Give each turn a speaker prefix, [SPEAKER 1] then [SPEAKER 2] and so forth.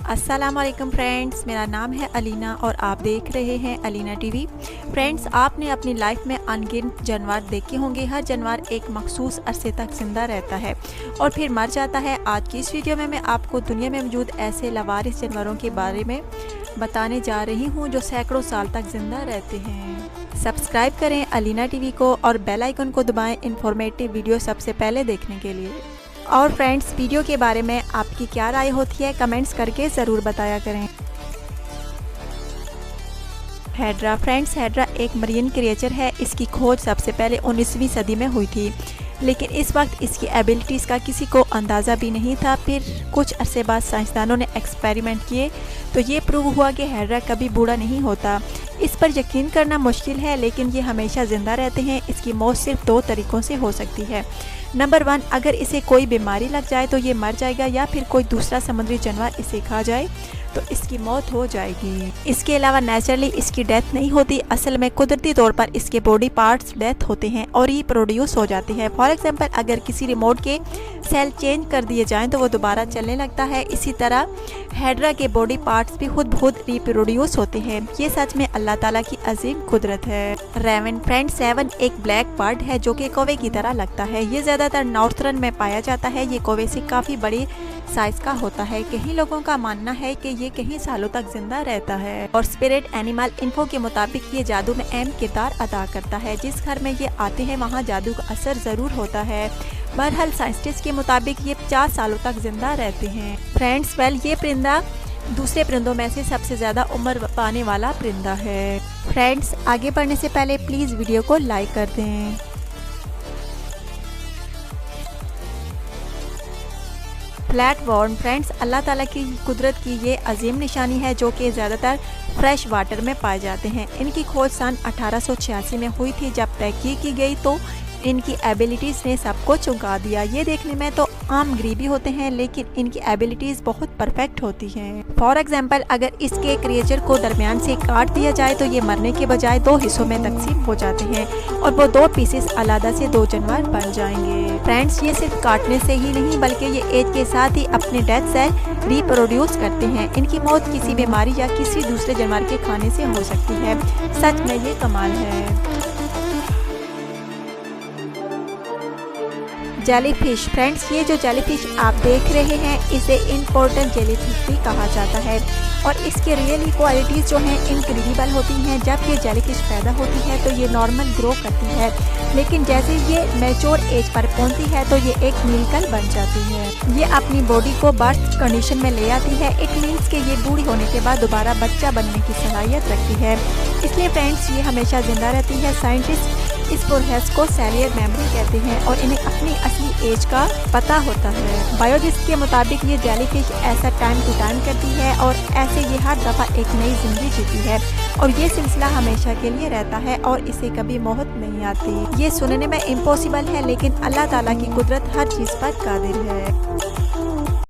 [SPEAKER 1] अस्सलामुअलैकुम फ्रेंड्स, मेरा नाम है अलीना और आप देख रहे हैं अलीना टीवी। फ्रेंड्स, आपने अपनी लाइफ में अनगिनत जानवर देखे होंगे। हर जानवर एक मखसूस अरसे तक ज़िंदा रहता है और फिर मर जाता है। आज की इस वीडियो में मैं आपको दुनिया में मौजूद ऐसे लावारिस जानवरों के बारे में बताने जा रही हूँ जो सैकड़ों साल तक ज़िंदा रहते हैं। सब्सक्राइब करें अलीना टीवी को और बेल आइकन को दबाएं इन्फॉर्मेटिव वीडियो सबसे पहले देखने के लिए। और फ्रेंड्स, वीडियो के बारे में आपकी क्या राय होती है कमेंट्स करके ज़रूर बताया करें। हैड्रा। फ्रेंड्स, हैड्रा एक मरीन क्रिएचर है। इसकी खोज सबसे पहले 19वीं सदी में हुई थी, लेकिन इस वक्त इसकी एबिलिटीज़ का किसी को अंदाज़ा भी नहीं था। फिर कुछ अरसे बाद साइंसदानों ने एक्सपेरिमेंट किए तो ये प्रूव हुआ कि हैड्रा कभी बूढ़ा नहीं होता। इस पर यकीन करना मुश्किल है, लेकिन ये हमेशा ज़िंदा रहते हैं। इसकी मौत सिर्फ 2 तरीक़ों से हो सकती है। नंबर 1, अगर इसे कोई बीमारी लग जाए तो ये मर जाएगा, या फिर कोई दूसरा समुद्री जानवर इसे खा जाए तो इसकी मौत हो जाएगी। इसके अलावा नेचुरली इसकी डेथ नहीं होती। असल में कुदरती तौर पर इसके बॉडी पार्ट्स डेथ होते हैं और रिप्रोड्यूस हो जाते हैं। फॉर एग्जांपल, अगर किसी रिमोट के सेल चेंज कर दिए जाएं तो वो दोबारा चलने लगता है। इसी तरह हैड्रा के बॉडी पार्ट्स भी खुद बहुत रिप्रोड्यूस होते हैं। ये सच में अल्लाह ताला की अजीम कुदरत है। रेवन। फ्रेंड, सेवन एक ब्लैक बर्ड है जो कि कौवे की तरह लगता है। ये ज़्यादातर नॉर्थर्न में पाया जाता है। ये कौवे से काफ़ी बड़ी साइज का होता है। कई लोगों का मानना है कि ये कई सालों तक जिंदा रहता है। और स्पिरिट एनिमल इन्फो के मुताबिक ये जादू में अहम किरदार अदा करता है। जिस घर में ये आते हैं वहाँ जादू का असर ज़रूर होता है। बहरहाल साइंटिस्ट के मुताबिक ये 50 सालों तक जिंदा रहते हैं। फ्रेंड्स, ये परिंदा दूसरे परिंदों में से सबसे ज़्यादा उम्र पाने वाला परिंदा है। फ्रेंड्स, आगे बढ़ने से पहले प्लीज़ वीडियो को लाइक कर दें। फ्लैटवर्म। फ्रेंड्स, अल्लाह ताला की कुदरत की ये अजीम निशानी है जो कि ज़्यादातर फ्रेश वाटर में पाए जाते हैं। इनकी खोज सन 1886 में हुई थी। जब तहकीक की गई तो इनकी एबिलिटीज़ ने सबको चौंका दिया। ये देखने में तो आम गरीबी होते हैं, लेकिन इनकी एबिलिटीज़ बहुत परफेक्ट होती हैं। फॉर एग्जांपल, अगर इसके क्रिएचर को दरमियान से काट दिया जाए तो ये मरने के बजाय 2 हिस्सों में तकसीम हो जाते हैं और वो 2 पीसेस अलग से 2 जानवर बन जाएंगे। फ्रेंड्स, ये सिर्फ काटने से ही नहीं बल्कि ये एज के साथ ही अपने डेथ सेल रिप्रोड्यूस करते हैं। इनकी मौत किसी बीमारी या किसी दूसरे जानवर के खाने से हो सकती है। सच में ये कमाल है। जेलीफिश। फ्रेंड्स, ये जो जेलीफिश आप देख रहे हैं इसे इम्पोर्टेंट जेलीफिश भी कहा जाता है और इसके रियल क्वालिटीज़ जो हैं इनक्रेडिबल होती हैं। जब ये जेलीफिश पैदा होती है तो ये नॉर्मल ग्रो करती है, लेकिन जैसे ये मैच्योर एज पर पहुंचती है तो ये एक मीलकल बन जाती है। ये अपनी बॉडी को बर्थ कंडीशन में ले आती है। इट मीन्स कि ये बूढ़ी होने के बाद दोबारा बच्चा बनने की सलाहियत रखती है। इसलिए फ्रेंड्स, ये हमेशा जिंदा रहती है। साइंटिस्ट इस प्रोसेस को सेलियर मेमोरी कहते हैं और इन्हें अपनी असली एज का पता होता है। बायोलॉजिस्ट के मुताबिक ये जेलीफिश ऐसा टाइम टू टाइम करती है और ऐसे ये हर दफ़ा एक नई जिंदगी जीती है और ये सिलसिला हमेशा के लिए रहता है और इसे कभी मौत नहीं आती। ये सुनने में इम्पॉसिबल है, लेकिन अल्लाह ताला की कुदरत हर चीज़ पर कादिर है।